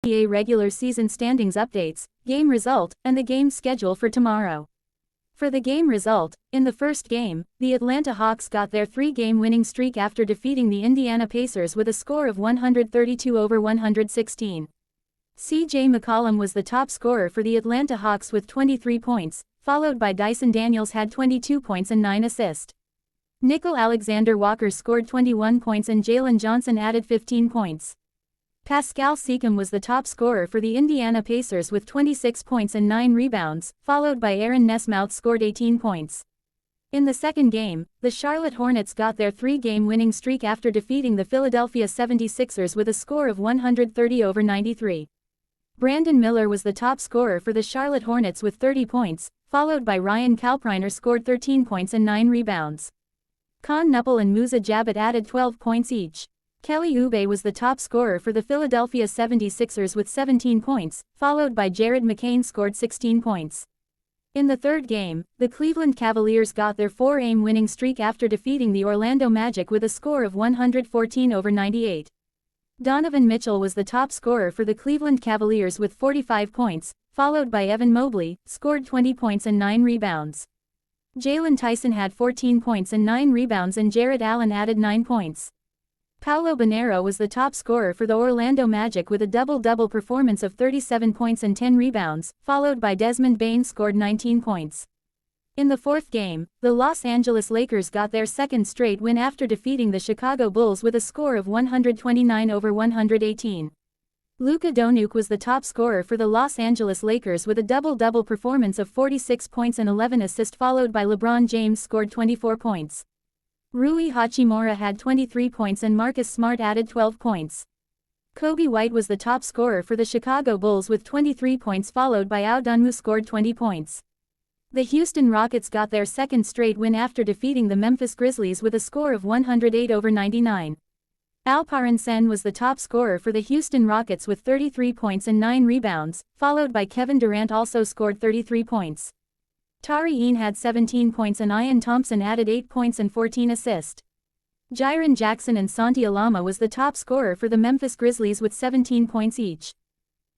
NBA regular season standings updates, game result, and the game schedule for tomorrow. For the game result, in the first game, the Atlanta Hawks got their 3-game winning streak after defeating the Indiana Pacers with a score of 132-116. C.J. McCollum was the top scorer for the Atlanta Hawks with 23 points, followed by Dyson Daniels had 22 points and 9 assists. Nickel Alexander-Walker scored 21 points and Jalen Johnson added 15 points. Pascal Siakam was the top scorer for the Indiana Pacers with 26 points and 9 rebounds, followed by Aaron Nesmith scored 18 points. In the second game, the Charlotte Hornets got their 3-game winning streak after defeating the Philadelphia 76ers with a score of 130-93. Brandon Miller was the top scorer for the Charlotte Hornets with 30 points, followed by Ryan Kalkbrenner scored 13 points and 9 rebounds. Con Nuppel and Musa Jabbat added 12 points each. Kelly Oubre was the top scorer for the Philadelphia 76ers with 17 points, followed by Jared McCain scored 16 points. In the third game, the Cleveland Cavaliers got their 4-game winning streak after defeating the Orlando Magic with a score of 114-98. Donovan Mitchell was the top scorer for the Cleveland Cavaliers with 45 points, followed by Evan Mobley, scored 20 points and 9 rebounds. Jalen Tyson had 14 points and 9 rebounds and Jarrett Allen added 9 points. Paolo Banchero was the top scorer for the Orlando Magic with a double-double performance of 37 points and 10 rebounds, followed by Desmond Bane scored 19 points. In the fourth game, the Los Angeles Lakers got their second straight win after defeating the Chicago Bulls with a score of 129-118. Luka Doncic was the top scorer for the Los Angeles Lakers with a double-double performance of 46 points and 11 assists, followed by LeBron James scored 24 points. Rui Hachimura had 23 points and Marcus Smart added 12 points. Kobe White was the top scorer for the Chicago Bulls with 23 points, followed by Audunmu scored 20 points. The Houston Rockets got their second straight win after defeating the Memphis Grizzlies with a score of 108-99. Alperen Sen was the top scorer for the Houston Rockets with 33 points and 9 rebounds, followed by Kevin Durant also scored 33 points. Tari Eason had 17 points and Ian Thompson added 8 points and 14 assists. Jaren Jackson and Santi Alama was the top scorer for the Memphis Grizzlies with 17 points each.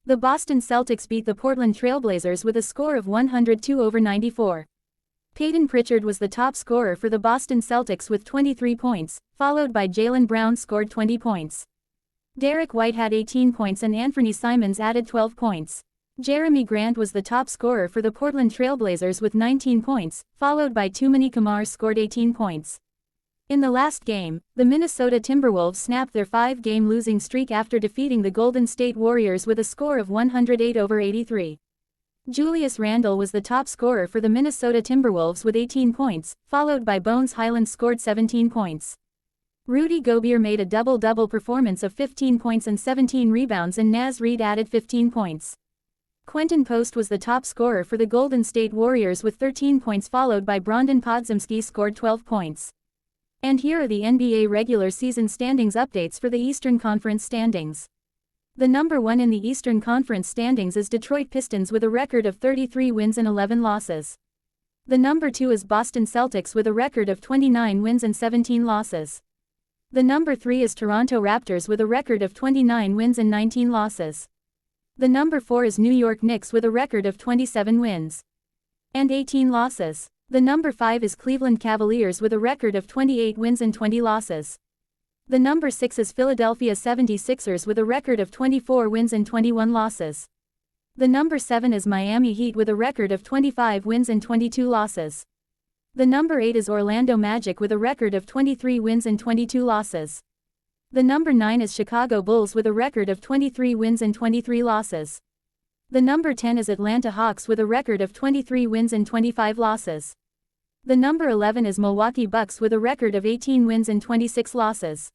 The Boston Celtics beat the Portland Trail Blazers with a score of 102-94. Peyton Pritchard was the top scorer for the Boston Celtics with 23 points, followed by Jaylen Brown scored 20 points. Derek White had 18 points and Anthony Simons added 12 points. Jeremy Grant was the top scorer for the Portland Trail Blazers with 19 points, followed by Tumani Kamara scored 18 points. In the last game, the Minnesota Timberwolves snapped their 5-game losing streak after defeating the Golden State Warriors with a score of 108-83. Julius Randle was the top scorer for the Minnesota Timberwolves with 18 points, followed by Bones Hyland scored 17 points. Rudy Gobert made a double-double performance of 15 points and 17 rebounds and Naz Reid added 15 points. Quentin Post was the top scorer for the Golden State Warriors with 13 points, followed by Brandon Podziemski scored 12 points. And here are the NBA regular season standings updates for the Eastern Conference standings. The number 1 in the Eastern Conference standings is Detroit Pistons with a record of 33 wins and 11 losses. The number 2 is Boston Celtics with a record of 29 wins and 17 losses. The number 3 is Toronto Raptors with a record of 29 wins and 19 losses. The number 4 is New York Knicks with a record of 27 wins and 18 losses. The number 5 is Cleveland Cavaliers with a record of 28 wins and 20 losses. The number 6 is Philadelphia 76ers with a record of 24 wins and 21 losses. The number 7 is Miami Heat with a record of 25 wins and 22 losses. The number 8 is Orlando Magic with a record of 23 wins and 22 losses. The number 9 is Chicago Bulls with a record of 23 wins and 23 losses. The number 10 is Atlanta Hawks with a record of 23 wins and 25 losses. The number 11 is Milwaukee Bucks with a record of 18 wins and 26 losses.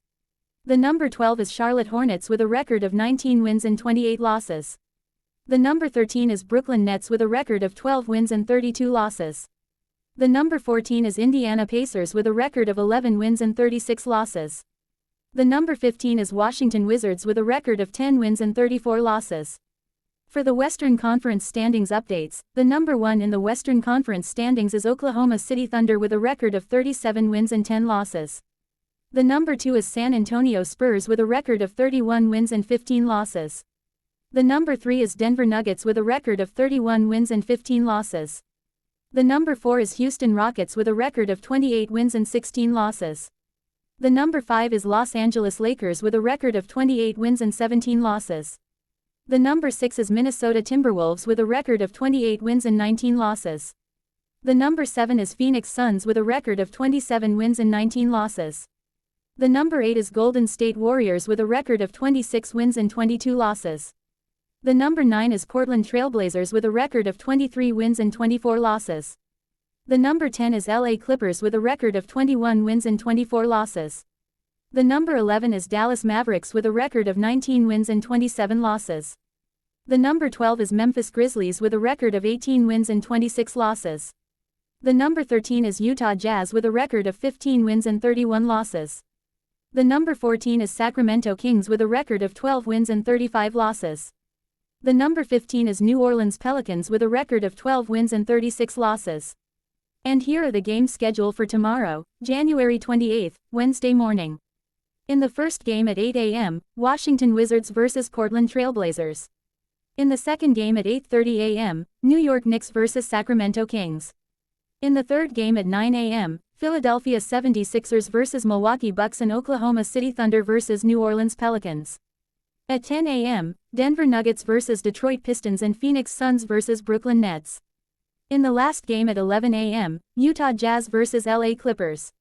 The number 12 is Charlotte Hornets with a record of 19 wins and 28 losses. The number 13 is Brooklyn Nets with a record of 12 wins and 32 losses. The number 14 is Indiana Pacers with a record of 11 wins and 36 losses. The number 15 is Washington Wizards with a record of 10 wins and 34 losses. For the Western Conference standings updates, the number 1 in the Western Conference standings is Oklahoma City Thunder with a record of 37 wins and 10 losses. The number 2 is San Antonio Spurs with a record of 31 wins and 15 losses. The number 3 is Denver Nuggets with a record of 31 wins and 15 losses. The number 4 is Houston Rockets with a record of 28 wins and 16 losses. The number 5 is Los Angeles Lakers with a record of 28 wins and 17 losses. The number 6 is Minnesota Timberwolves with a record of 28 wins and 19 losses. The number 7 is Phoenix Suns with a record of 27 wins and 19 losses. The number 8 is Golden State Warriors with a record of 26 wins and 22 losses. The number 9 is Portland Trail Blazers with a record of 23 wins and 24 losses. The number 10 is LA Clippers with a record of 21 wins and 24 losses. The number 11 is Dallas Mavericks with a record of 19 wins and 27 losses. The number 12 is Memphis Grizzlies with a record of 18 wins and 26 losses. The number 13 is Utah Jazz with a record of 15 wins and 31 losses. The number 14 is Sacramento Kings with a record of 12 wins and 35 losses. The number 15 is New Orleans Pelicans with a record of 12 wins and 36 losses. And here are the games scheduled for tomorrow, January 28, Wednesday morning. In the first game at 8 a.m., Washington Wizards vs. Portland Trail Blazers. In the second game at 8:30 a.m., New York Knicks vs. Sacramento Kings. In the third game at 9 a.m., Philadelphia 76ers vs. Milwaukee Bucks and Oklahoma City Thunder vs. New Orleans Pelicans. At 10 a.m., Denver Nuggets vs. Detroit Pistons and Phoenix Suns vs. Brooklyn Nets. In the last game at 11 a.m., Utah Jazz vs. LA Clippers.